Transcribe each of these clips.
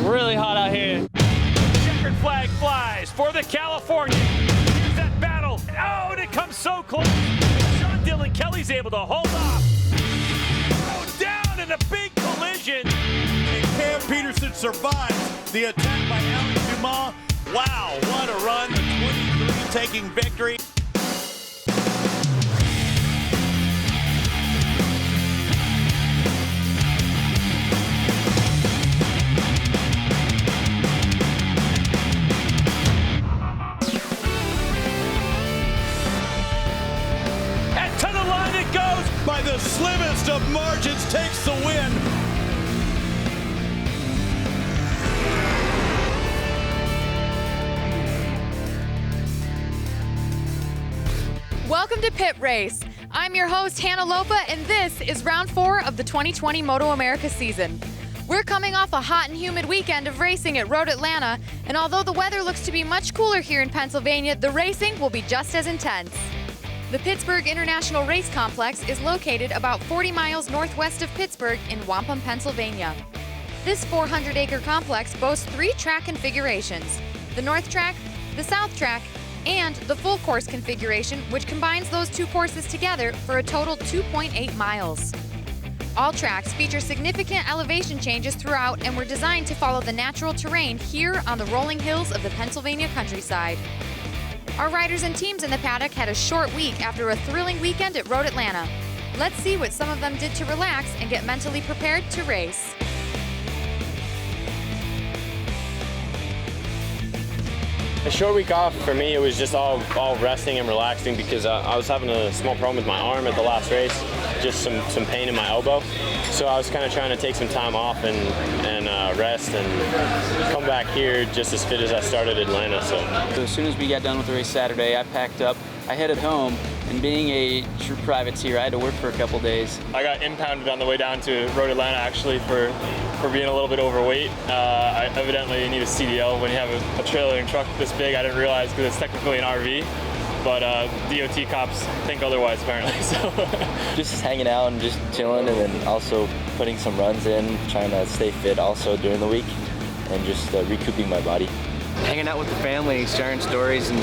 really hot out here. Checkered flag flies for the California. Here's that battle. Oh, and it comes so close. Sean Dylan Kelly's able to hold off. Oh, down in a big collision. And Cam Peterson survives the attack by Alex Dumas. Wow, what a run. The 23 taking victory. And to the line it goes. By the slimmest of margins, takes the win. Welcome to Pit Race. I'm your host, Hannah Lopa, and this is round 4 of the 2020 MotoAmerica season. We're coming off a hot and humid weekend of racing at Road Atlanta, and although the weather looks to be much cooler here in Pennsylvania, the racing will be just as intense. The Pittsburgh International Race Complex is located about 40 miles northwest of Pittsburgh in Wampum, Pennsylvania. This 400-acre complex boasts 3 track configurations: the North Track, the South Track, and the full course configuration, which combines those 2 courses together for a total 2.8 miles. All tracks feature significant elevation changes throughout and were designed to follow the natural terrain here on the rolling hills of the Pennsylvania countryside. Our riders and teams in the paddock had a short week after a thrilling weekend at Road Atlanta. Let's see what some of them did to relax and get mentally prepared to race. A short week off for me, it was just all resting and relaxing because I was having a small problem with my arm at the last race, just some pain in my elbow. So I was kind of trying to take some time off and rest and come back here just as fit as I started Atlanta. So as soon as we got done with the race Saturday, I packed up, I headed home, and being a true privateer, I had to work for a couple days. I got impounded on the way down to Road Atlanta actually for being a little bit overweight. I evidently need a CDL when you have a trailer and truck this big. I didn't realize because it's technically an RV, but DOT cops think otherwise apparently. So just hanging out and just chilling, and then also putting some runs in, trying to stay fit also during the week, and just recouping my body. Hanging out with the family, sharing stories, and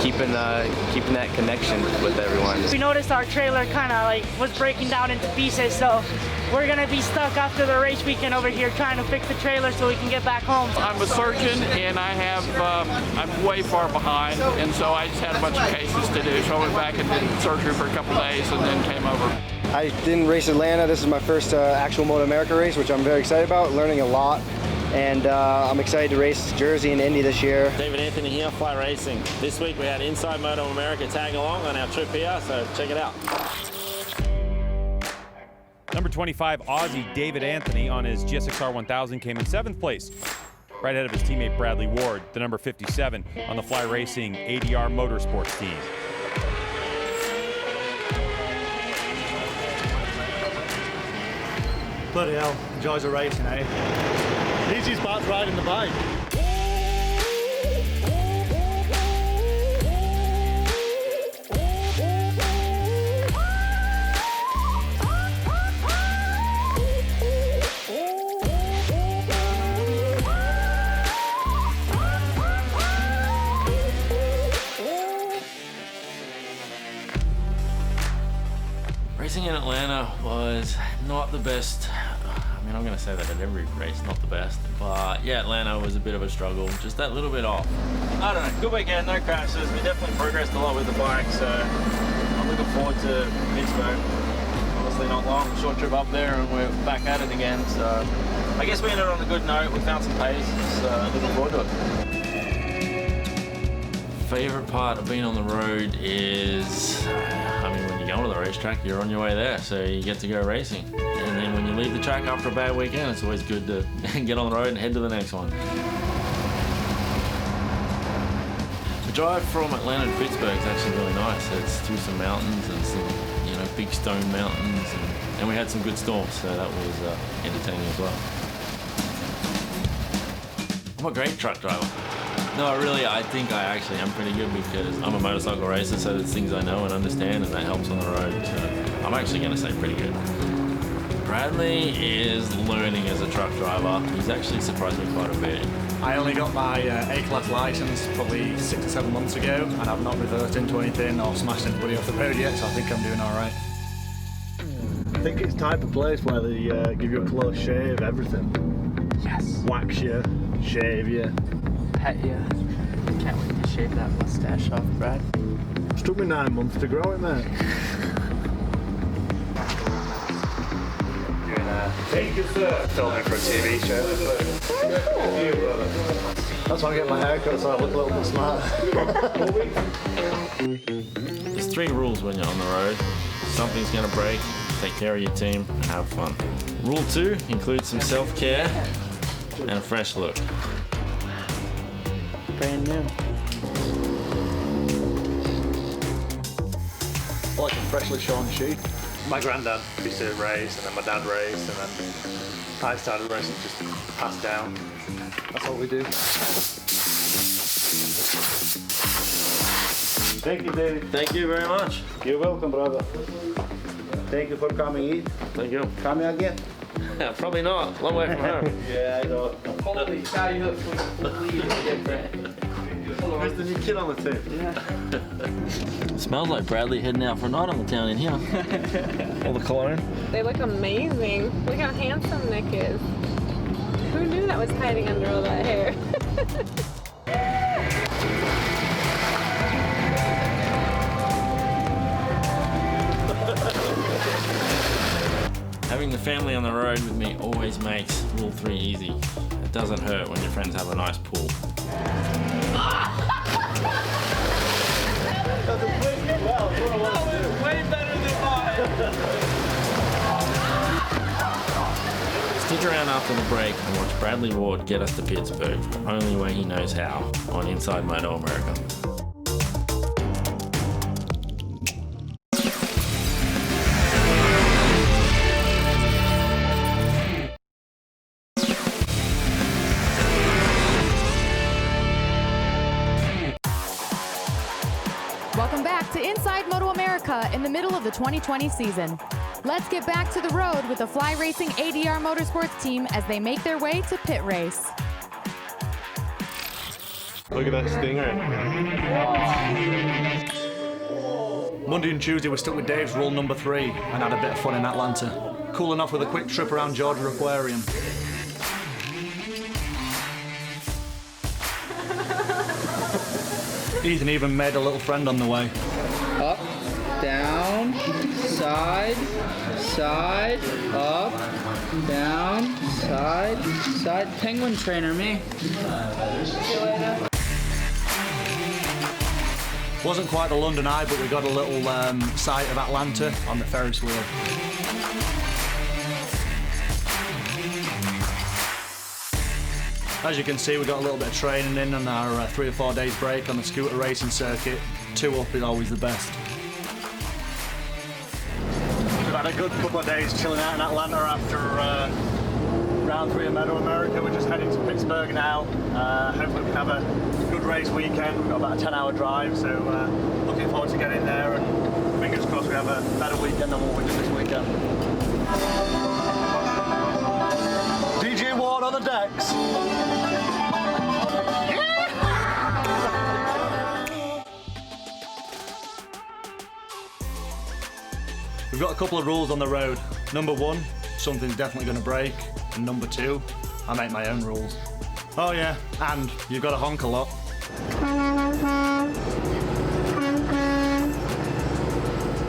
keeping that connection with everyone. We noticed our trailer kind of was breaking down into pieces, so we're gonna be stuck after the race weekend over here trying to fix the trailer so we can get back home. I'm a surgeon, and I'm way far behind, and so I just had a bunch of cases to do. So I went back and did surgery for a couple days, and then came over. I didn't race Atlanta. This is my first actual MotoAmerica race, which I'm very excited about, learning a lot. And I'm excited to race Jersey and Indy this year. David Anthony here, FLY Racing. This week we had Inside MotoAmerica tagging along on our trip here, so check it out. Number 25, Aussie David Anthony on his GSXR 1000 came in 7th place, right ahead of his teammate Bradley Ward, the number 57 on the FLY Racing ADR Motorsports team. Bloody hell, enjoys the racing, eh? Easiest part's riding the bike. Racing in Atlanta was not the best. I mean, I'm going to say that at every race, not the best. But yeah, Atlanta was a bit of a struggle, just that little bit off. I don't know, good weekend, no crashes. We definitely progressed a lot with the bike, so I'm looking forward to Pittsburgh. Honestly, not long, short trip up there, and we're back at it again. So I guess we ended on a good note. We found some pace, so looking forward to it. Favorite part of being on the road is, I mean, when you go to the racetrack, you're on your way there, so you get to go racing. And then when you leave the track after a bad weekend, it's always good to get on the road and head to the next one. The drive from Atlanta to Pittsburgh is actually really nice. It's through some mountains and some, big stone mountains, and we had some good storms, so that was entertaining as well. I'm a great truck driver. No, really, I think I actually am pretty good because I'm a motorcycle racer, so there's things I know and understand, and that helps on the road. So I'm actually going to say pretty good. Bradley is learning as a truck driver. He's actually surprised me quite a bit. I only got my A-class license probably 6 or 7 months ago, and I've not reversed into anything or smashed anybody off the road yet, so I think I'm doing all right. I think it's the type of place where they give you a close shave, everything. Yes. Wax you, shave you. Pet you. Can't wait to shave that mustache off, Brad. It took me 9 months to grow it, mate. Thank you, sir. Filming for a TV show. That's why I get my hair cut, so I look a little bit smart. There's 3 rules when you're on the road. Something's gonna break, take care of your team, and have fun. Rule 2 includes some self-care and a fresh look. Brand new. I like a freshly shorn sheep. My granddad used to race, and then my dad raced, and then I started racing, just passed down. That's what we do. Thank you, David. Thank you very much. You're welcome, brother. Thank you for coming in. Thank you. Coming again? Probably not. Long way from home. Yeah, I know. Holy cow, you look completely different. Where's the new kid on the team? It smells like Bradley heading out for a night on the town in here. All the cologne. They look amazing. Look how handsome Nick is. Who knew that was hiding under all that hair? Having the family on the road with me always makes Rule 3 easy. It doesn't hurt when your friends have a nice pool. Way better than mine. Stick around after the break and watch Bradley Ward get us to Pittsburgh, the only way he knows how, on Inside MotoAmerica. Welcome back to Inside MotoAmerica in the middle of the 2020 season. Let's get back to the road with the FLY Racing ADR Motorsports team as they make their way to pit race. Look at that stinger. Monday and Tuesday we're stuck with Dave's rule number 3 and had a bit of fun in Atlanta. Cooling off with a quick trip around Georgia Aquarium. Ethan even made a little friend on the way. Up, down, side, side, up, down, side, side. Penguin trainer, me. Wasn't quite the London Eye, but we got a little sight of Atlanta on the Ferris wheel. As you can see, we got a little bit of training in on our 3 or 4 days break on the scooter racing circuit. 2 up is always the best. We've had a good couple of days chilling out in Atlanta after round 3 of MotoAmerica. We're just heading to Pittsburgh now. Hopefully we can have a good race weekend. We've got about a 10-hour drive, so looking forward to getting there, and fingers crossed we have a better weekend than what we did this weekend. DJ Ward on the decks. We've got a couple of rules on the road. Number 1, something's definitely going to break. And number 2, I make my own rules. Oh yeah, and you've got to honk a lot.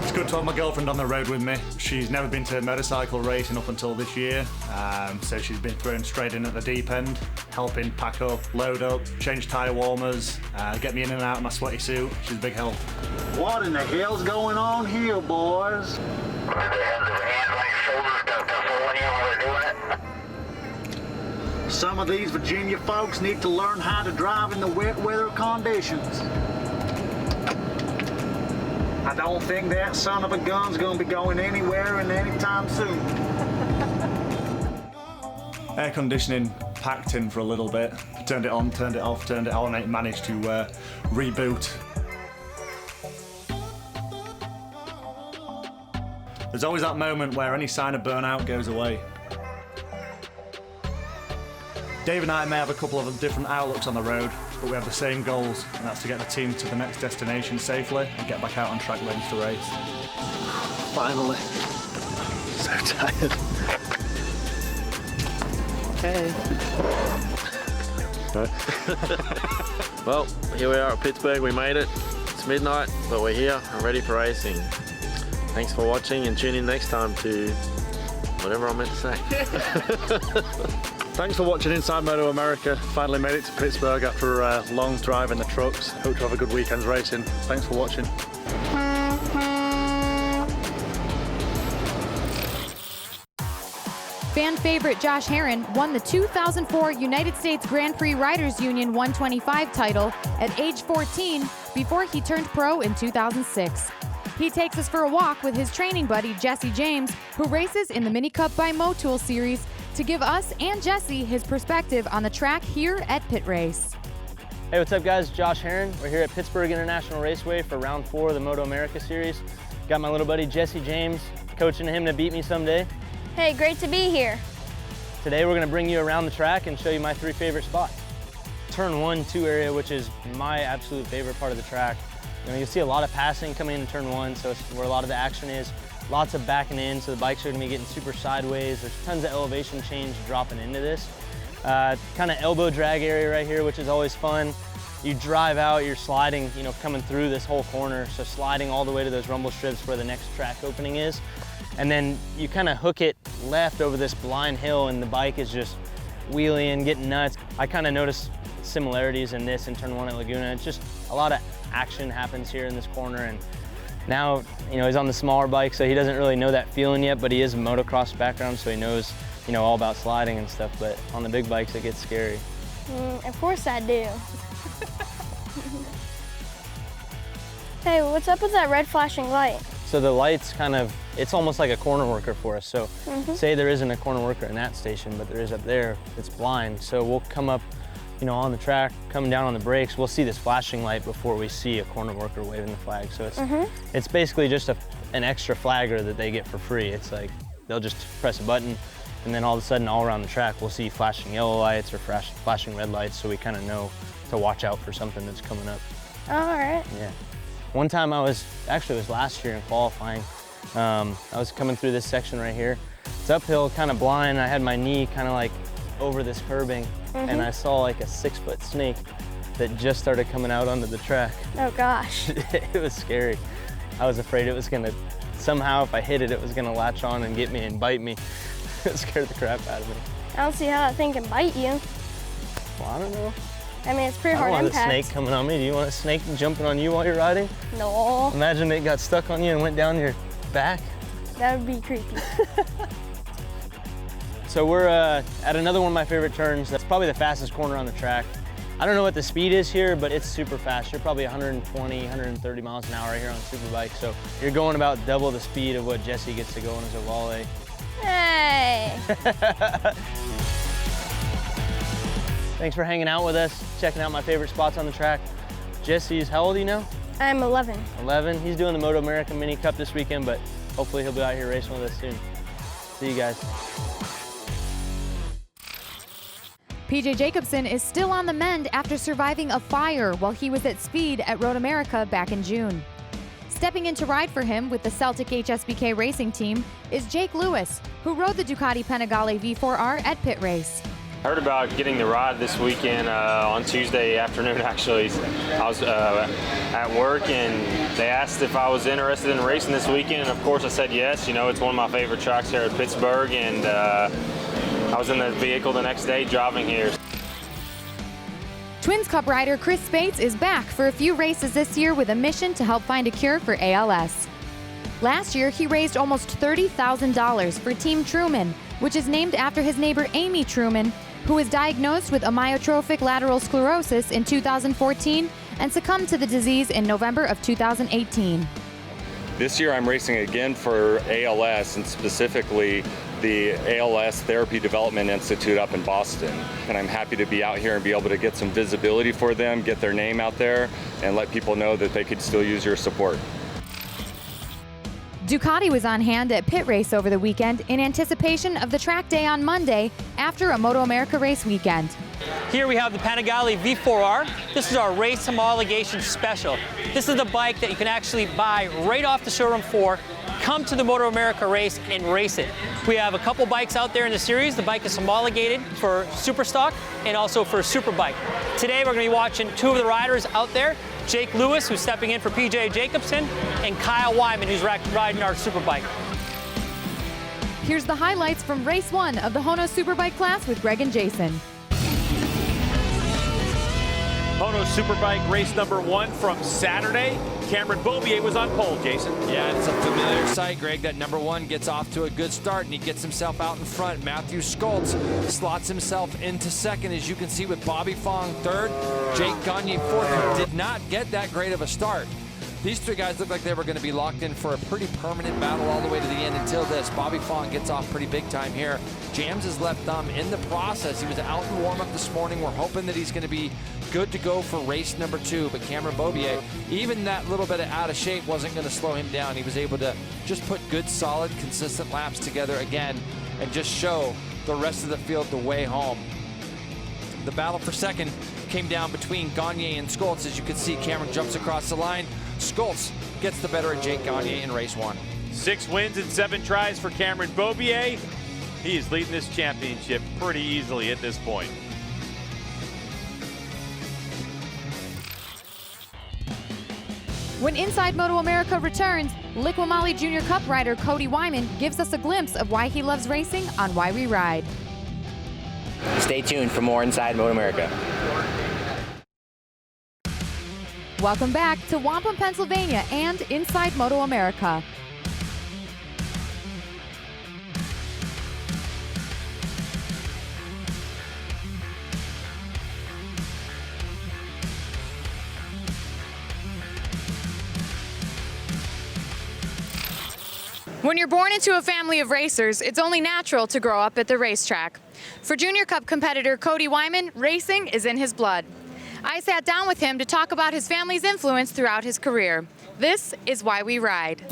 It's good to have my girlfriend on the road with me. She's never been to motorcycle racing up until this year, so she's been thrown straight in at the deep end, helping pack up, load up, change tyre warmers, get me in and out of my sweaty suit. She's a big help. What in the hell's going on here, boys? Some of these Virginia folks need to learn how to drive in the wet weather conditions. I don't think that son of a gun's gonna be going anywhere and anytime soon. Air conditioning packed in for a little bit. Turned it on, turned it off, turned it on, and it managed to reboot. There's always that moment where any sign of burnout goes away. Dave and I may have a couple of different outlooks on the road, but we have the same goals, and that's to get the team to the next destination safely and get back out on track ready to race. Finally. So tired. Hey. Well, here we are at Pittsburgh. We made it. It's midnight, but we're here and ready for racing. Thanks for watching, and tune in next time to whatever I meant to say. Thanks for watching Inside MotoAmerica. Finally made it to Pittsburgh after a long drive in the trucks. Hope to have a good weekend's racing. Thanks for watching. Fan favorite Josh Herrin won the 2004 United States Grand Prix Riders Union 125 title at age 14 before he turned pro in 2006. He takes us for a walk with his training buddy Jesse James, who races in the Mini Cup by Motul series, to give us and Jesse his perspective on the track here at Pit Race. Hey, what's up guys? Josh Herrin. We're here at Pittsburgh International Raceway for round 4 of the MotoAmerica series. Got my little buddy Jesse James, coaching him to beat me someday. Hey, great to be here. Today we're gonna bring you around the track and show you my 3 favorite spots. Turn 1-2 area, which is my absolute favorite part of the track. You know, you'll see a lot of passing coming into turn 1, so it's where a lot of the action is. Lots of backing in, so the bikes are gonna be getting super sideways. There's tons of elevation change dropping into this. Kind of elbow drag area right here, which is always fun. You drive out, you're sliding, you know, coming through this whole corner, so sliding all the way to those rumble strips where the next track opening is. And then you kind of hook it left over this blind hill and the bike is just wheeling, getting nuts. I kind of noticed similarities in this in turn 1 at Laguna. It's just a lot of action happens here in this corner, and now, you know, he's on the smaller bike, so he doesn't really know that feeling yet, but he is a motocross background, so he knows, you know, all about sliding and stuff, but on the big bikes, it gets scary. Of course I do. Hey, what's up with that red flashing light? So the light's kind of, it's almost like a corner worker for us. So say there isn't a corner worker in that station, but there is up there, it's blind. So we'll come up, you know, on the track, coming down on the brakes, we'll see this flashing light before we see a corner worker waving the flag. So it's basically just an extra flagger that they get for free. It's like, they'll just press a button, and then all of a sudden all around the track, we'll see flashing yellow lights or flashing red lights, so we kind of know to watch out for something that's coming up. All right. Yeah. One time it was last year in qualifying. I was coming through this section right here. It's uphill, kind of blind. I had my knee kind of like over this curbing, and I saw like a 6-foot snake that just started coming out onto the track. Oh gosh. It was scary. I was afraid it was gonna, somehow if I hit it, it was gonna latch on and get me and bite me. It scared the crap out of me. I don't see how that thing can bite you. Well, I don't know. I mean, it's pretty hard impact. I don't impact. want a snake coming on me. Do you want a snake jumping on you while you're riding? No. Imagine it got stuck on you and went down your back. That would be creepy. So we're at another one of my favorite turns. That's probably the fastest corner on the track. I don't know what the speed is here, but it's super fast. You're probably 120, 130 miles an hour right here on Superbike. So you're going about double the speed of what Jesse gets to go on his Ovale. Hey! Thanks for hanging out with us, checking out my favorite spots on the track. Jesse's, how old are you now? I'm 11. 11. He's doing the MotoAmerica Mini Cup this weekend, but hopefully he'll be out here racing with us soon. See you guys. PJ Jacobsen is still on the mend after surviving a fire while he was at Speed at Road America back in June. Stepping in to ride for him with the Celtic HSBK racing team is Jake Lewis, who rode the Ducati Panigale V4R at Pit Race. I heard about getting the ride this weekend on Tuesday afternoon, actually. I was at work and they asked if I was interested in racing this weekend, and of course I said yes. You know, it's one of my favorite tracks here at Pittsburgh, and I was in the vehicle the next day driving here. Twins Cup rider Chris Spates is back for a few races this year with a mission to help find a cure for ALS. Last year, he raised almost $30,000 for Team Truman, which is named after his neighbor Amy Truman, who was diagnosed with amyotrophic lateral sclerosis in 2014 and succumbed to the disease in November of 2018. This year I'm racing again for ALS, and specifically the ALS Therapy Development Institute up in Boston. And I'm happy to be out here and be able to get some visibility for them, get their name out there, and let people know that they could still use your support. Ducati was on hand at pit race over the weekend in anticipation of the track day on Monday after a MotoAmerica race weekend. Here we have the Panigale V4R. This is our race homologation special. This is the bike that you can actually buy right off the showroom floor, come to the MotoAmerica race and race it. We have a couple bikes out there in the series. The bike is homologated for Superstock and also for Superbike. Today we're going to be watching two of the riders out there, Jake Lewis, who's stepping in for PJ Jacobson, and Kyle Wyman, who's riding our Superbike. Here's the highlights from race 1 of the Hono Superbike class with Greg and Jason. Moto Superbike race number 1 from Saturday. Cameron Beaubier was on pole, Jason. Yeah, it's a familiar sight, Greg. That number 1 gets off to a good start, and he gets himself out in front. Matthew Schultz slots himself into second, as you can see, with Bobby Fong third. Jake Gagne fourth, who did not get that great of a start. These three guys look like they were going to be locked in for a pretty permanent battle all the way to the end until this. Bobby Fong gets off pretty big time here. Jams his left thumb in the process. He was out in warm-up this morning. We're hoping that he's going to be good to go for race number 2. But Cameron Beaubier, even that little bit of out of shape wasn't going to slow him down. He was able to just put good, solid, consistent laps together again and just show the rest of the field the way home. The battle for second came down between Gagne and Schultz. As you can see, Cameron jumps across the line. Schultz gets the better of Jake Gagne in race 1. 6 wins and 7 tries for Cameron Beaubier. He is leading this championship pretty easily at this point. When Inside MotoAmerica returns, Liqui Junior Cup rider Cody Wyman gives us a glimpse of why he loves racing on Why We Ride. Stay tuned for more Inside MotoAmerica. Welcome back to Wampum, Pennsylvania and Inside MotoAmerica. When you're born into a family of racers, it's only natural to grow up at the racetrack. For Junior Cup competitor Cody Wyman, racing is in his blood. I sat down with him to talk about his family's influence throughout his career. This is Why We Ride.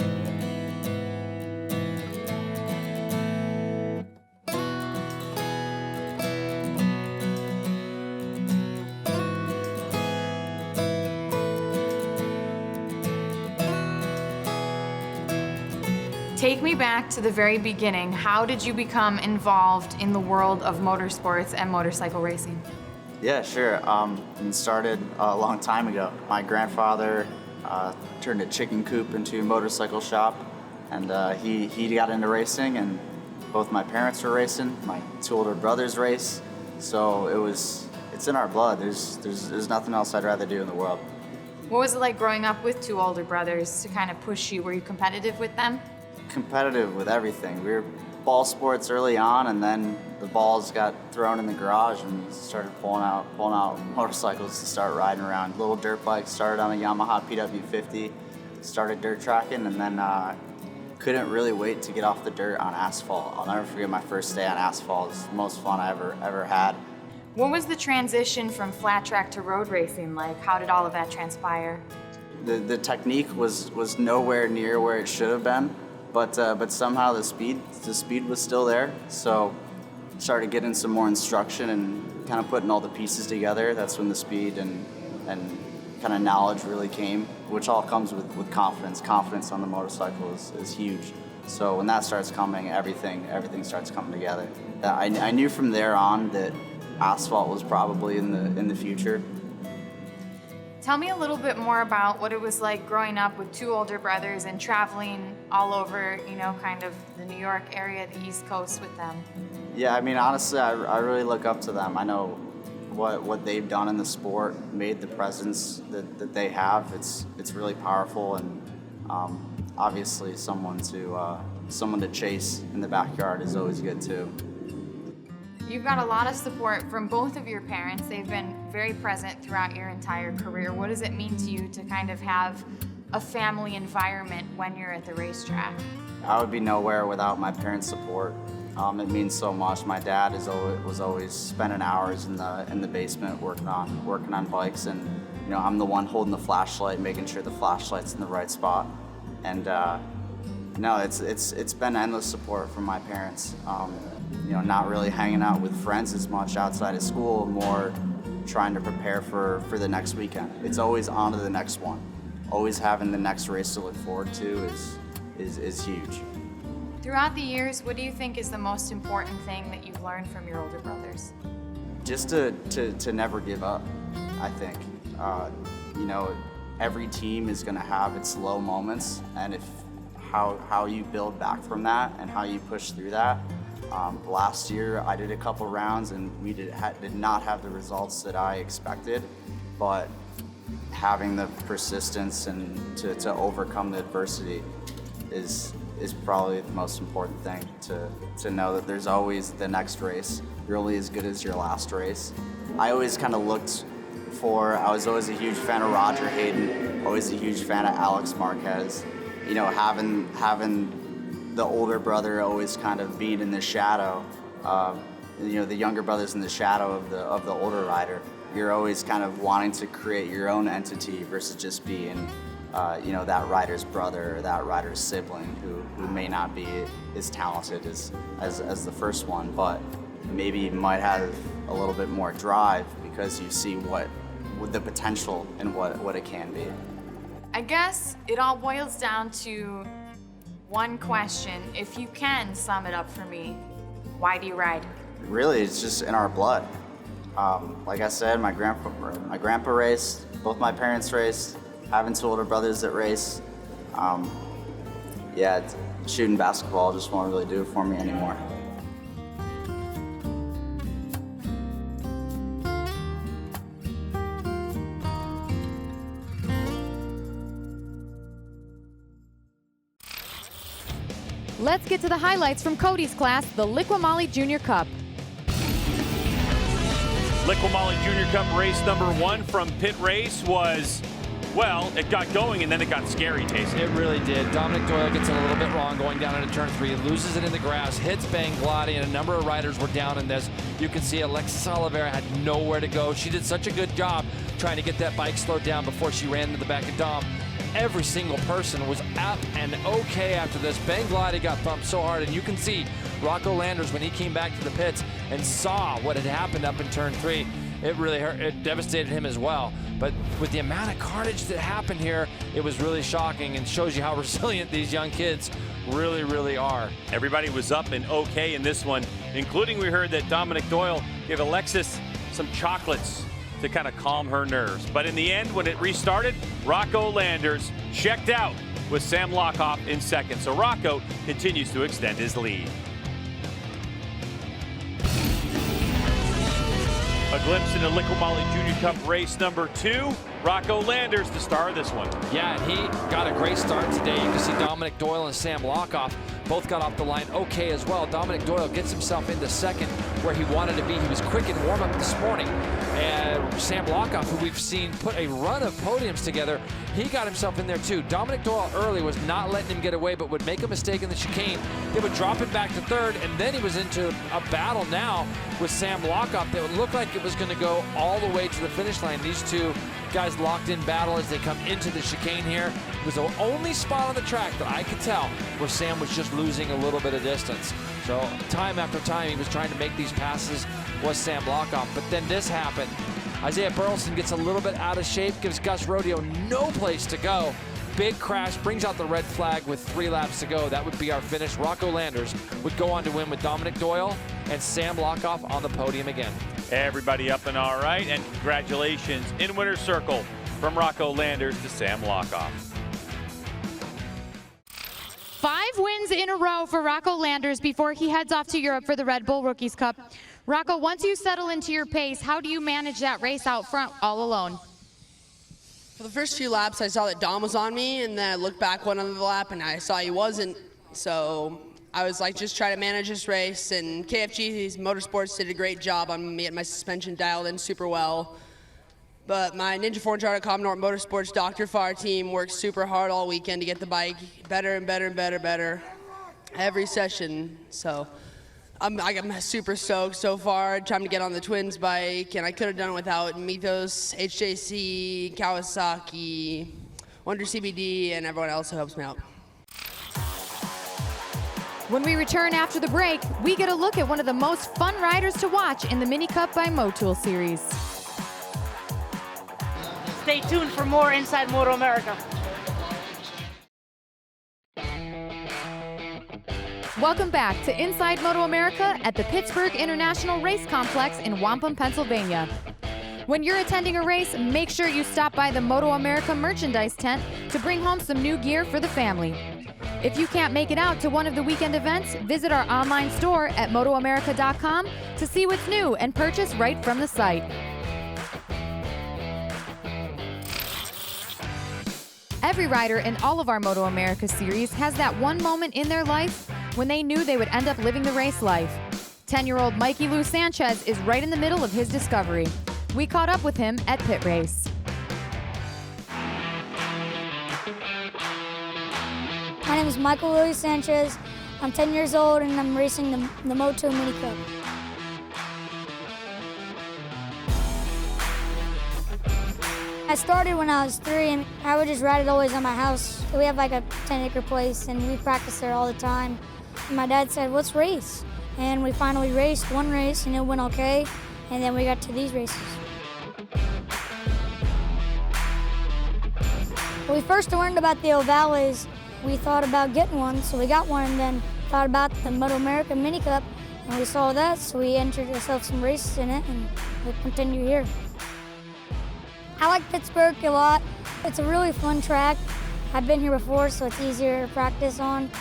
Take me back to the very beginning. How did you become involved in the world of motorsports and motorcycle racing? Yeah, sure. It started a long time ago. My grandfather turned a chicken coop into a motorcycle shop, and he got into racing, and both my parents were racing. My 2 older brothers race, so it's in our blood. There's nothing else I'd rather do in the world. What was it like growing up with 2 older brothers to kind of push you? Were you competitive with them? Competitive with everything. We were ball sports early on, and then the balls got thrown in the garage and started pulling out motorcycles to start riding around. Little dirt bikes, started on a Yamaha PW50, started dirt tracking, and then couldn't really wait to get off the dirt on asphalt. I'll never forget my first day on asphalt. It was the most fun I ever had. What was the transition from flat track to road racing like? How did all of that transpire? The technique was nowhere near where it should have been. But somehow the speed was still there. So started getting some more instruction and kind of putting all the pieces together. That's when the speed and kind of knowledge really came, which all comes with confidence. Confidence on the motorcycle is huge. So when that starts coming, everything starts coming together. I knew from there on that asphalt was probably in the future. Tell me a little bit more about what it was like growing up with 2 older brothers and traveling all over, kind of the New York area, the East Coast with them. Yeah, I mean, honestly, I really look up to them. I know what they've done in the sport, made the presence that they have. It's really powerful, and obviously someone to chase in the backyard is always good too. You've got a lot of support from both of your parents. They've been very present throughout your entire career. What does it mean to you to kind of have a family environment when you're at the racetrack? I would be nowhere without my parents' support. It means so much. My dad was always spending hours in the basement working on bikes, and I'm the one holding the flashlight, making sure the flashlight's in the right spot. And No, it's been endless support from my parents. You know, not really hanging out with friends as much outside of school, more trying to prepare for the next weekend. It's always on to the next one. Always having the next race to look forward to is huge. Throughout the years, what do you think is the most important thing that you've learned from your older brothers? Just to never give up, I think. You know, every team is going to have its low moments, and how you build back from that and how you push through that. Last year, I did a couple rounds, and we did not have the results that I expected, but having the persistence and to overcome the adversity is probably the most important thing, to know that there's always the next race. You're only as good as your last race. I always kind of I was always a huge fan of Roger Hayden, always a huge fan of Alex Marquez. You know, having the older brother always kind of being in the shadow, you know, the younger brother's in the shadow of the older rider. You're always kind of wanting to create your own entity versus just being, you know, that rider's brother or that rider's sibling who may not be as talented as the first one, but maybe might have a little bit more drive because you see what the potential and what it can be. I guess it all boils down to one question. If you can sum it up for me, why do you ride? Really, it's just in our blood. Like I said, my grandpa raced, both my parents raced, having two older brothers that race. Yeah, shooting basketball just won't really do it for me anymore. Let's get to the highlights from Cody's class, the Liqui Junior Cup. Liqui Junior Cup race number 1 from Pit Race was, well, it got going and then it got scary, Jason. It really did. Dominic Doyle gets it a little bit wrong going down into turn 3, loses it in the grass, hits Bangladesh, and a number of riders were down in this. You can see Alexis Oliveira had nowhere to go. She did such a good job trying to get that bike slowed down before she ran into the back of Dom. Every single person was up and okay after this. Bangladesh got bumped so hard, and you can see Rocco Landers, when he came back to the pits and saw what had happened up in turn 3, it really hurt. It devastated him as well. But with the amount of carnage that happened here, it was really shocking and shows you how resilient these young kids really, really are. Everybody was up and okay in this one, including we heard that Dominic Doyle gave Alexis some chocolates to kind of calm her nerves. But in the end, when it restarted, Rocco Landers checked out with Sam Lockhoff in second. So Rocco continues to extend his lead. A glimpse into Liqui Junior Cup race number 2. Rocco Landers, the star of this one. Yeah, and he got a great start today. You can see Dominic Doyle and Sam Lockhoff both got off the line okay as well. Dominic Doyle gets himself into second where he wanted to be. He was quick in warm-up this morning. And Sam Lockhoff, who we've seen put a run of podiums together, he got himself in there too. Dominic Doyle early was not letting him get away, but would make a mistake in the chicane. They would drop it back to third, and then he was into a battle now with Sam Lockhoff that would look like it was going to go all the way to the finish line. These two guys locked in battle as they come into the chicane here. It was the only spot on the track that I could tell where Sam was just losing a little bit of distance. So time after time he was trying to make these passes, was Sam Lockhoff. But then this happened. Isaiah Burleson gets a little bit out of shape, gives Gus Rodeo no place to go. Big crash, brings out the red flag with 3 laps to go. That would be our finish. Rocco Landers would go on to win with Dominic Doyle and Sam Lockhoff on the podium again. Everybody up and all right, and congratulations in winner's circle from Rocco Landers to Sam Lockhoff. 5 wins in a row for Rocco Landers before he heads off to Europe for the Red Bull Rookies Cup. Rocco, once you settle into your pace, how do you manage that race out front all alone? For the first few laps, I saw that Dom was on me, and then I looked back one other lap, and I saw he wasn't. So I was like, just try to manage this race, and KFG Motorsports did a great job on getting my suspension dialed in super well. But my Ninja 400 Commodore Motorsports Dr. Farr team worked super hard all weekend to get the bike better and better and better every session. So I'm super stoked so far. Trying to get on the Twins bike, and I could have done it without Mythos, HJC, Kawasaki, Wonder CBD, and everyone else who helps me out. When we return after the break, we get a look at one of the most fun riders to watch in the Mini Cup by Motul series. Stay tuned for more Inside MotoAmerica. Welcome back to Inside MotoAmerica at the Pittsburgh International Race Complex in Wampum, Pennsylvania. When you're attending a race, make sure you stop by the MotoAmerica merchandise tent to bring home some new gear for the family. If you can't make it out to one of the weekend events, visit our online store at MotoAmerica.com to see what's new and purchase right from the site. Every rider in all of our MotoAmerica series has that one moment in their life when they knew they would end up living the race life. 10-year-old Mikey Sanchez is right in the middle of his discovery. We caught up with him at Pit Race. My name is Michael Sanchez. I'm 10 years old and I'm racing the Motul Mini Cup. I started when I was 3 and I would just ride it always on my house. We have like a 10-acre place and we practice there all the time. And my dad said, let's race. And we finally raced one race and it went okay. And then we got to these races. When we first learned about the ovales, we thought about getting one, so we got one and then thought about the MotoAmerica Mini Cup and we saw that, so we entered ourselves some races in it and we continue here. I like Pittsburgh a lot. It's a really fun track. I've been here before, so it's easier to practice on.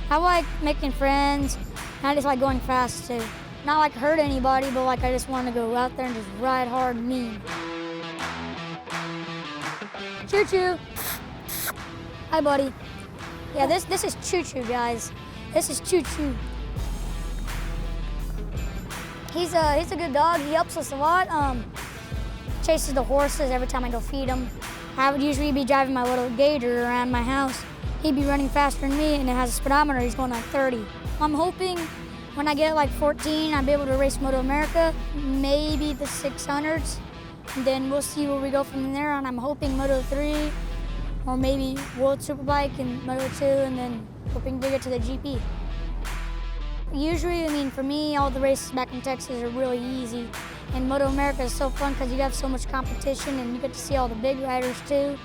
I like making friends, and I just like going fast too. Not like hurt anybody, but like I just want to go out there and just ride hard and mean. Choo Choo. Hi, buddy. Yeah, this is Choo Choo, guys. This is Choo Choo. He's a good dog. He helps us a lot. Chases the horses every time I go feed them. I would usually be driving my little gator around my house. He'd be running faster than me, and it has a speedometer. He's going like 30. I'm hoping when I get like 14, I'll be able to race MotoAmerica, maybe the 600s. And then we'll see where we go from there. And I'm hoping Moto3 or maybe World Superbike and Moto2, and then hoping to get to the GP. Usually, I mean, for me, all the races back in Texas are really easy. And MotoAmerica is so fun because you have so much competition and you get to see all the big riders too.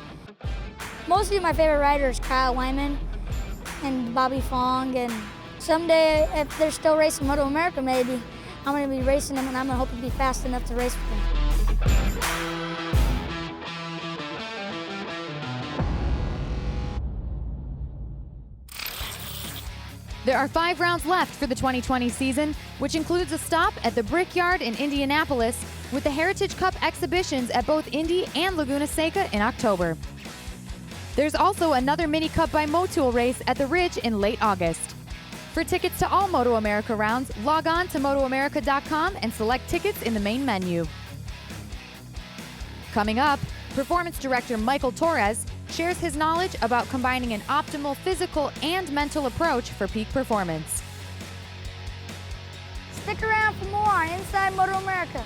Mostly my favorite rider is Kyle Wyman and Bobby Fong. And someday, if they're still racing MotoAmerica, maybe, I'm going to be racing them and I'm going to hope to be fast enough to race with them. There are 5 rounds left for the 2020 season, which includes a stop at the Brickyard in Indianapolis with the Heritage Cup exhibitions at both Indy and Laguna Seca in October. There's also another Mini Cup by Motul race at the Ridge in late August. For tickets to all MotoAmerica rounds, log on to MotoAmerica.com and select tickets in the main menu. Coming up, Performance Director Michael Torres shares his knowledge about combining an optimal physical and mental approach for peak performance. Stick around for more on Inside MotoAmerica.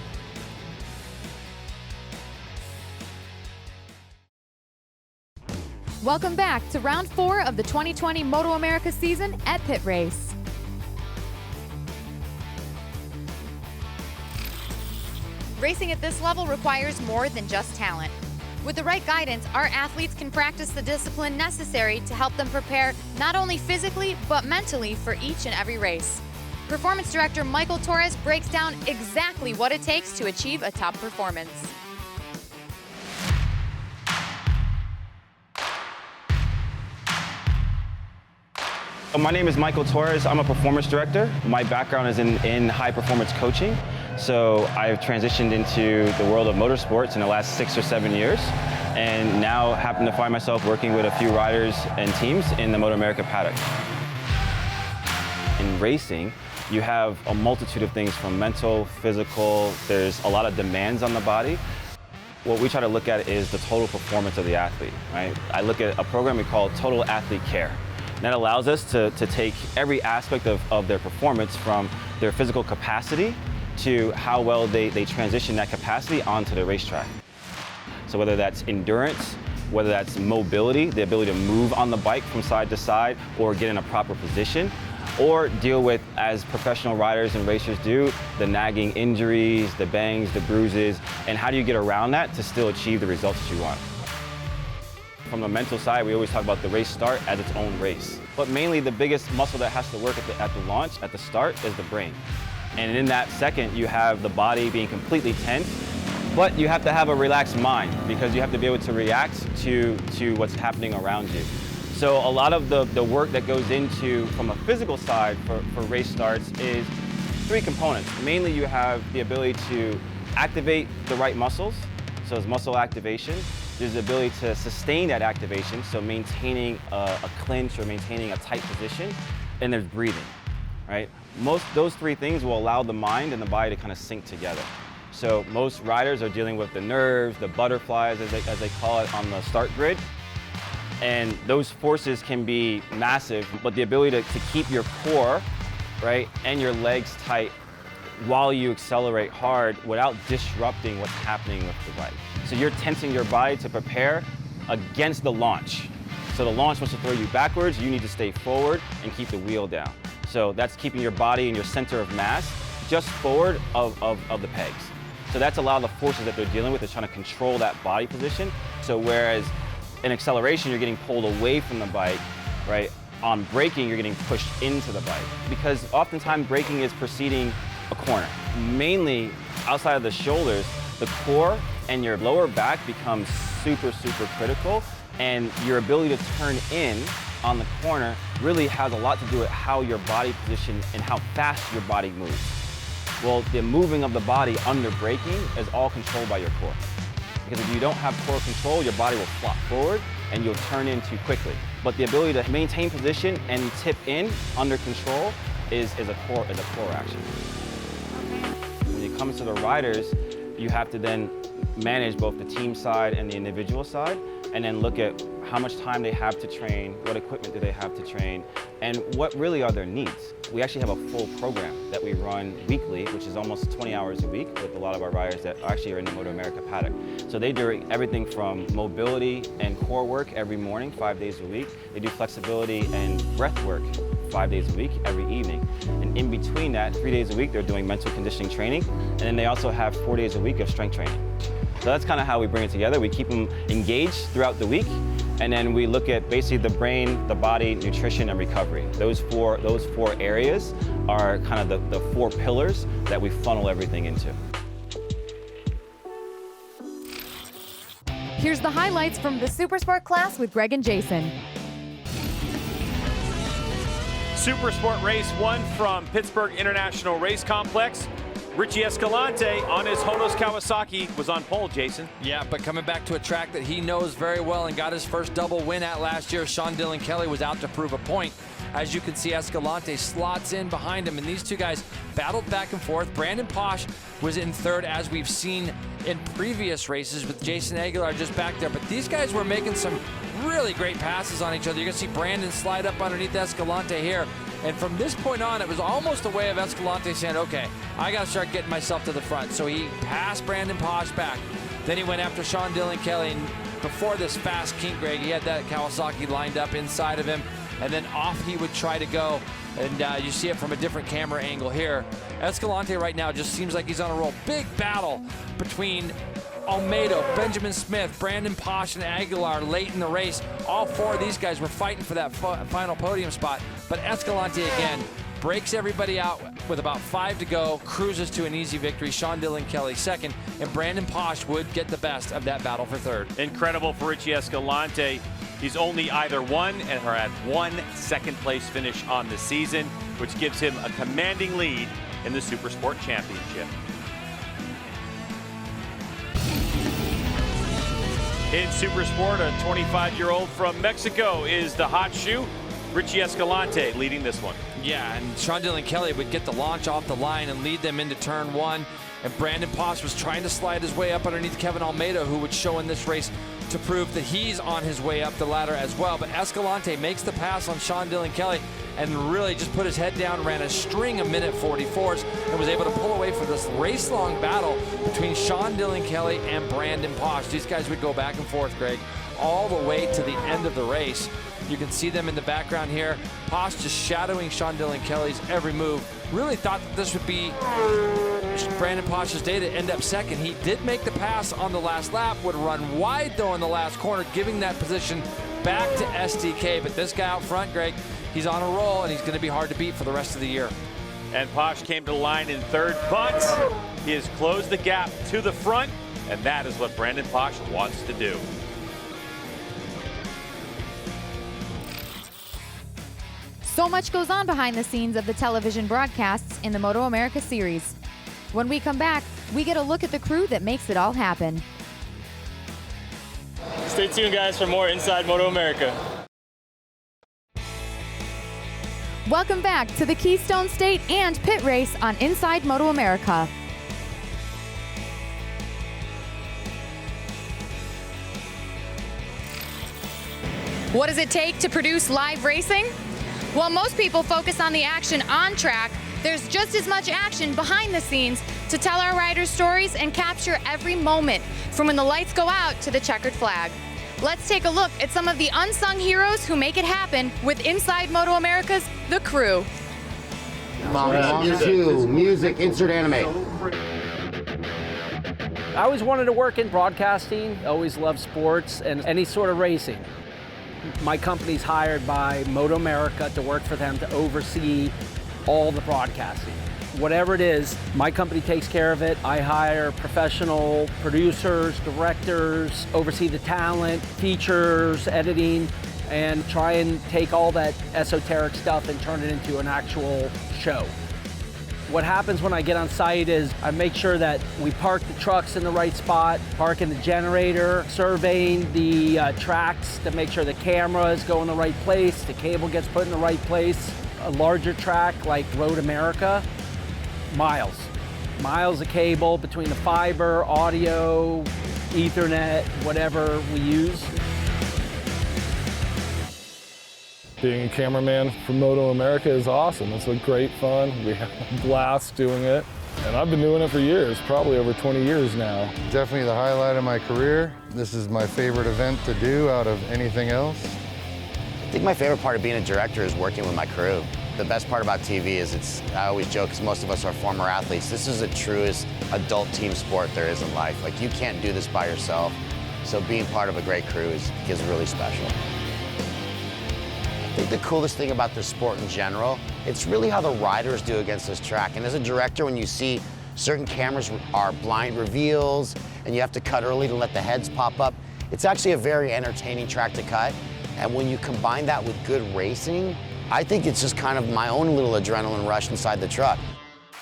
Welcome back to round 4 of the 2020 MotoAmerica season at Pit Race. Racing at this level requires more than just talent. With the right guidance, our athletes can practice the discipline necessary to help them prepare not only physically, but mentally for each and every race. Performance Director Michael Torres breaks down exactly what it takes to achieve a top performance. My name is Michael Torres. I'm a performance director. My background is in high performance coaching. So I've transitioned into the world of motorsports in the last 6 or 7 years, and now happen to find myself working with a few riders and teams in the MotoAmerica paddock. In racing, you have a multitude of things from mental, physical, there's a lot of demands on the body. What we try to look at is the total performance of the athlete, right? I look at a program we call Total Athlete Care. And that allows us to take every aspect of their performance, from their physical capacity to how well they transition that capacity onto the racetrack. So whether that's endurance, whether that's mobility, the ability to move on the bike from side to side or get in a proper position, or deal with, as professional riders and racers do, the nagging injuries, the bangs, the bruises, and how do you get around that to still achieve the results that you want. From the mental side, we always talk about the race start as its own race. But mainly the biggest muscle that has to work at the launch, at the start, is the brain. And in that second, you have the body being completely tense, but you have to have a relaxed mind because you have to be able to react to what's happening around you. So a lot of the work that goes into, from a physical side for race starts, is three components. Mainly you have the ability to activate the right muscles, so it's muscle activation. There's the ability to sustain that activation, so maintaining a clinch or maintaining a tight position, and there's breathing, right? Those three things will allow the mind and the body to kind of sync together. So most riders are dealing with the nerves, the butterflies, as they call it, on the start grid. And those forces can be massive, but the ability to keep your core, right, and your legs tight while you accelerate hard without disrupting what's happening with the bike. So you're tensing your body to prepare against the launch. So the launch wants to throw you backwards, you need to stay forward and keep the wheel down. So that's keeping your body and your center of mass just forward of the pegs. So that's a lot of the forces that they're dealing with. They're trying to control that body position. So whereas in acceleration, you're getting pulled away from the bike, right? On braking, you're getting pushed into the bike because oftentimes braking is preceding a corner. Mainly outside of the shoulders, the core and your lower back becomes super, super critical, and your ability to turn in on the corner really has a lot to do with how your body position and how fast your body moves. Well, the moving of the body under braking is all controlled by your core. Because if you don't have core control, your body will flop forward and you'll turn in too quickly. But the ability to maintain position and tip in under control is a core action. When it comes to the riders, you have to then manage both the team side and the individual side, and then look at how much time they have to train, what equipment do they have to train, and what really are their needs. We actually have a full program that we run weekly, which is almost 20 hours a week with a lot of our riders that actually are in the MotoAmerica paddock. So they do everything from mobility and core work every morning, 5 days a week. They do flexibility and breath work 5 days a week, every evening. And in between that, 3 days a week, they're doing mental conditioning training. And then they also have 4 days a week of strength training. So that's kind of how we bring it together. We keep them engaged throughout the week. And then we look at basically the brain, the body, nutrition, and recovery. Those four areas are kind of the four pillars that we funnel everything into. Here's the highlights from the Supersport class with Greg and Jason. Supersport Race 1 from Pittsburgh International Race Complex. Richie Escalante on his Honos Kawasaki was on pole, Jason. Yeah, but coming back to a track that he knows very well and got his first double win at last year, Sean Dillon Kelly was out to prove a point. As you can see, Escalante slots in behind him, and these two guys battled back and forth. Brandon Posh was in third, as we've seen in previous races with Jason Aguilar just back there. But these guys were making some really great passes on each other. You're going to see Brandon slide up underneath Escalante here. And from this point on, it was almost a way of Escalante saying, okay, I got to start getting myself to the front. So he passed Brandon Posh back. Then he went after Sean Dillon Kelly. And before this fast kink, Greg, he had that Kawasaki lined up inside of him. And then off he would try to go. And you see it from a different camera angle here. Escalante right now just seems like he's on a roll. Big battle between Almeida, Benjamin Smith, Brandon Posh, and Aguilar late in the race. All four of these guys were fighting for that final podium spot. But Escalante again breaks everybody out with about 5 to go, cruises to an easy victory. Sean Dillon Kelly second, and Brandon Posh would get the best of that battle for third. Incredible for Richie Escalante. He's only either won or had one second-place finish on the season, which gives him a commanding lead in the Supersport Championship. In Supersport, a 25-year-old from Mexico is the hot shoe. Richie Escalante leading this one. Yeah, and Sean Dillon Kelly would get the launch off the line and lead them into turn one. And Brandon Posh was trying to slide his way up underneath Kevin Almeida, who would show in this race to prove that he's on his way up the ladder as well. But Escalante makes the pass on Sean Dillon Kelly and really just put his head down, ran a string of minute 44s, and was able to pull away for this race-long battle between Sean Dillon Kelly and Brandon Posh. These guys would go back and forth, Greg, all the way to the end of the race. You can see them in the background here. Posh just shadowing Sean Dillon Kelly's every move. Really thought that this would be Brandon Posh's day to end up second. He did make the pass on the last lap, would run wide though in the last corner, giving that position back to SDK. But this guy out front, Greg, he's on a roll and he's going to be hard to beat for the rest of the year. And Posh came to the line in third, but he has closed the gap to the front, and that is what Brandon Posh wants to do. So much goes on behind the scenes of the television broadcasts in the MotoAmerica series. When we come back, we get a look at the crew that makes it all happen. Stay tuned, guys, for more Inside MotoAmerica. Welcome back to the Keystone State and Pit Race on Inside MotoAmerica. What does it take to produce live racing? While most people focus on the action on track, there's just as much action behind the scenes to tell our riders' stories and capture every moment from when the lights go out to the checkered flag. Let's take a look at some of the unsung heroes who make it happen with Inside MotoAmerica's The Crew. Music, insert anime. I always wanted to work in broadcasting, always loved sports and any sort of racing. My company's hired by MotoAmerica to work for them to oversee all the broadcasting. Whatever it is, my company takes care of it. I hire professional producers, directors, oversee the talent, features, editing, and try and take all that esoteric stuff and turn it into an actual show. What happens when I get on site is I make sure that we park the trucks in the right spot, parking the generator, surveying the tracks to make sure the cameras go in the right place, the cable gets put in the right place. A larger track like Road America, miles of cable between the fiber, audio, Ethernet, whatever we use. Being a cameraman for MotoAmerica is awesome. It's a great fun. We have a blast doing it. And I've been doing it for years, probably over 20 years now. Definitely the highlight of my career. This is my favorite event to do out of anything else. I think my favorite part of being a director is working with my crew. The best part about TV is I always joke, because most of us are former athletes, this is the truest adult team sport there is in life. Like, you can't do this by yourself. So being part of a great crew is really special. I think the coolest thing about this sport in general, it's really how the riders do against this track. And as a director, when you see certain cameras are blind reveals and you have to cut early to let the heads pop up, it's actually a very entertaining track to cut. And when you combine that with good racing, I think it's just kind of my own little adrenaline rush inside the truck.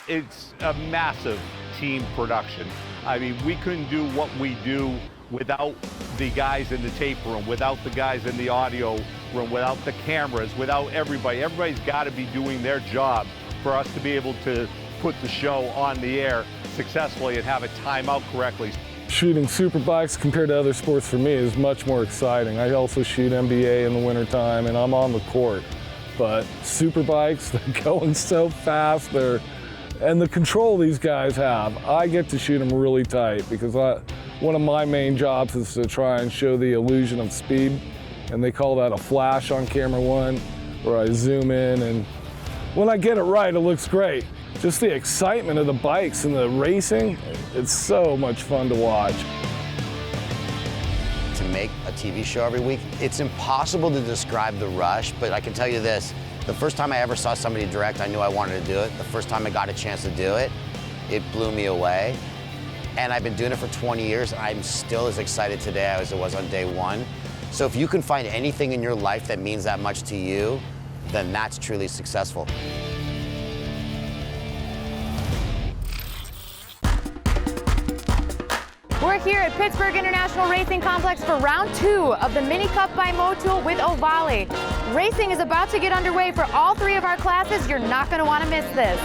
It's a massive team production. I mean, we couldn't do what we do without the guys in the tape room, without the guys in the audio room, without the cameras, without everybody. Everybody's got to be doing their job for us to be able to put the show on the air successfully and have it time out correctly. Shooting superbikes compared to other sports for me is much more exciting. I also shoot NBA in the wintertime and I'm on the court. But superbikes, they're going so fast, and the control these guys have, I get to shoot them really tight because one of my main jobs is to try and show the illusion of speed, and they call that a flash on camera one, where I zoom in, and when I get it right, it looks great. Just the excitement of the bikes and the racing, it's so much fun to watch. To make a TV show every week, it's impossible to describe the rush, but I can tell you this, the first time I ever saw somebody direct, I knew I wanted to do it. The first time I got a chance to do it, it blew me away. And I've been doing it for 20 years, and I'm still as excited today as I was on day one. So if you can find anything in your life that means that much to you, then that's truly successful. We're here at Pittsburgh International Racing Complex for round 2 of the Mini Cup by Motul with Ovale. Racing is about to get underway for all 3 of our classes. You're not going to want to miss this.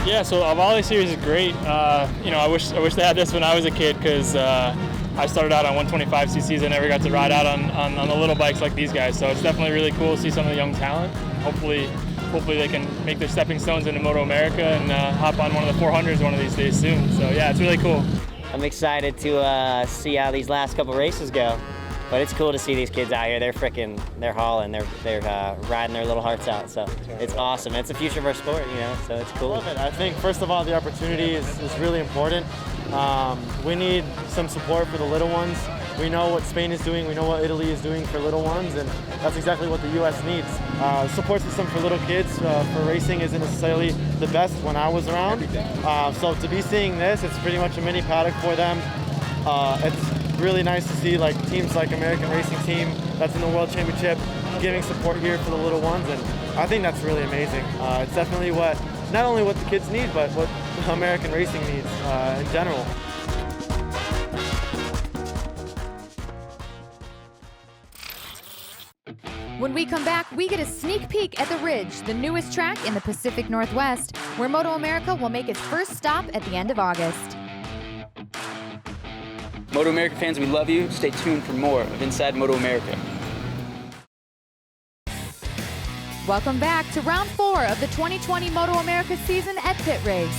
Yeah, so Ovale series is great. I wish they had this when I was a kid because I started out on 125cc's. I never got to ride out on the little bikes like these guys. So it's definitely really cool to see some of the young talent. Hopefully they can make their stepping stones into MotoAmerica and hop on one of the 400s one of these days soon. So yeah, it's really cool. I'm excited to see how these last couple races go. But it's cool to see these kids out here. They're hauling. They're riding their little hearts out. So it's awesome. It's the future of our sport, you know. So it's cool. I love it. I think first of all, the opportunity is really important. We need some support for the little ones. We know what Spain is doing. We know what Italy is doing for little ones, and that's exactly what the U.S. needs. Support system for little kids for racing isn't necessarily the best when I was around. So to be seeing this, it's pretty much a mini paddock for them. It's really nice to see like teams like American Racing Team that's in the World Championship giving support here for the little ones, and I think that's really amazing. It's definitely not only what the kids need, but what American racing needs in general. When we come back, we get a sneak peek at the Ridge, the newest track in the Pacific Northwest, where MotoAmerica will make its first stop at the end of August. MotoAmerica fans, we love you. Stay tuned for more of Inside MotoAmerica. Welcome back to round 4 of the 2020 MotoAmerica season at Pit Race.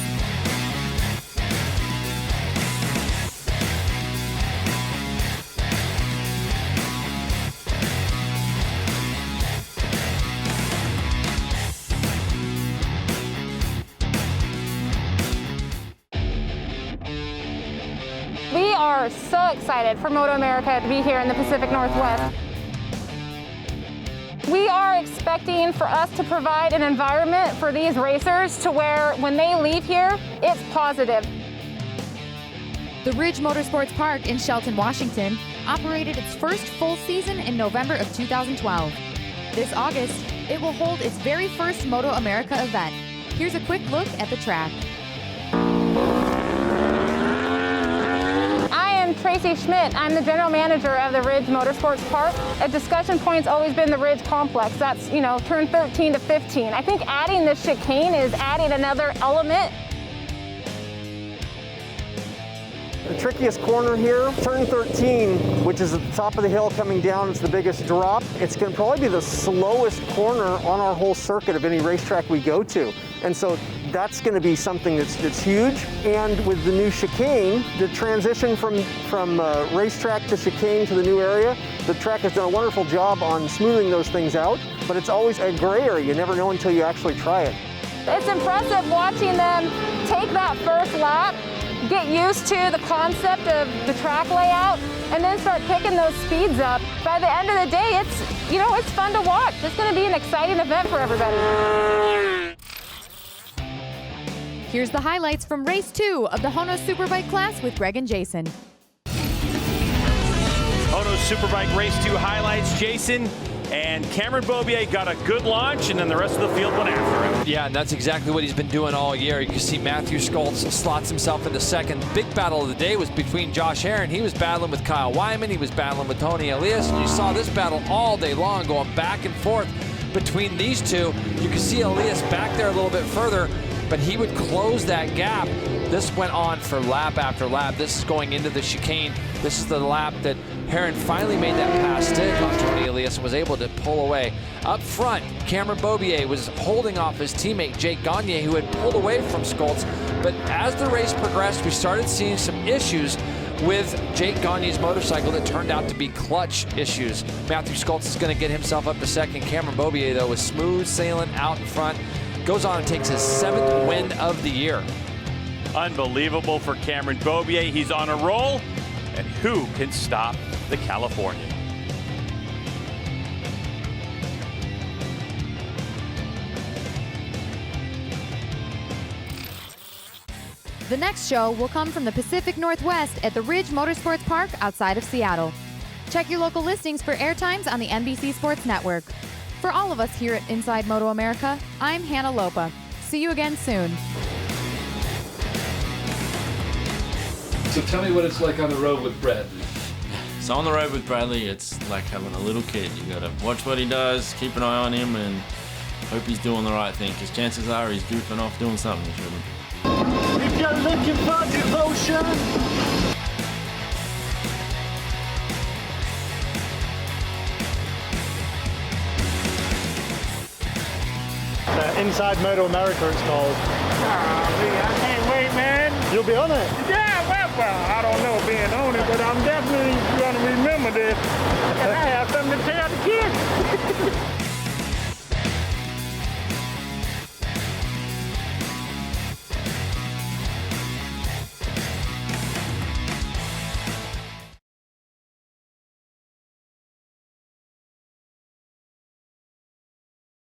We are so excited for MotoAmerica to be here in the Pacific Northwest. We are expecting for us to provide an environment for these racers to where when they leave here, it's positive. The Ridge Motorsports Park in Shelton, Washington, operated its first full season in November of 2012. This August, it will hold its very first MotoAmerica event. Here's a quick look at the track. Tracy Schmidt. I'm the general manager of the Ridge Motorsports Park. A discussion point's always been the Ridge Complex. That's, you know, turn 13 to 15. I think adding this chicane is adding another element. The trickiest corner here, turn 13, which is at the top of the hill coming down, it's the biggest drop. It's going to probably be the slowest corner on our whole circuit of any racetrack we go to. And so that's going to be something that's huge. And with the new chicane, the transition from racetrack to chicane to the new area, the track has done a wonderful job on smoothing those things out, but it's always a gray area. You never know until you actually try it. It's impressive watching them take that first lap, get used to the concept of the track layout, and then start picking those speeds up. By the end of the day, it's fun to watch. It's going to be an exciting event for everybody. Here's the highlights from race 2 of the Hono Superbike class with Greg and Jason. Hono Superbike race 2 highlights. Jason and Cameron Beaubier got a good launch, and then the rest of the field went after him. Yeah, and that's exactly what he's been doing all year. You can see Matthew Skoltz slots himself into second. Big battle of the day was between Josh Herrin. He was battling with Kyle Wyman. He was battling with Tony Elias. And you saw this battle all day long going back and forth between these two. You can see Elias back there a little bit further, but he would close that gap. This went on for lap after lap. This is going into the chicane. This is the lap that Herrin finally made that pass stick on Tony Elias and was able to pull away. Up front, Cameron Beaubier was holding off his teammate Jake Gagne, who had pulled away from Skoltz. But as the race progressed, we started seeing some issues with Jake Gagne's motorcycle that turned out to be clutch issues. Matthew Skoltz is going to get himself up to second. Cameron Beaubier, though, was smooth sailing out in front. Goes on and takes his 7th win of the year. Unbelievable for Cameron Beaubier. He's on a roll, and who can stop the Californian? The next show will come from the Pacific Northwest at the Ridge Motorsports Park outside of Seattle. Check your local listings for airtimes on the NBC Sports Network. For all of us here at Inside MotoAmerica, I'm Hannah Lopa. See you again soon. So tell me what it's like on the road with Bradley. So on the road with Bradley, it's like having a little kid. You gotta watch what he does, keep an eye on him, and hope he's doing the right thing, because chances are he's goofing off doing something he shouldn't. If you're looking for devotion, Inside MotoAmerica it's called. I can't wait, man. You'll be on it. Yeah, well, Well, I don't know being on it, but I'm definitely going to remember this. And I have something to tell the kids.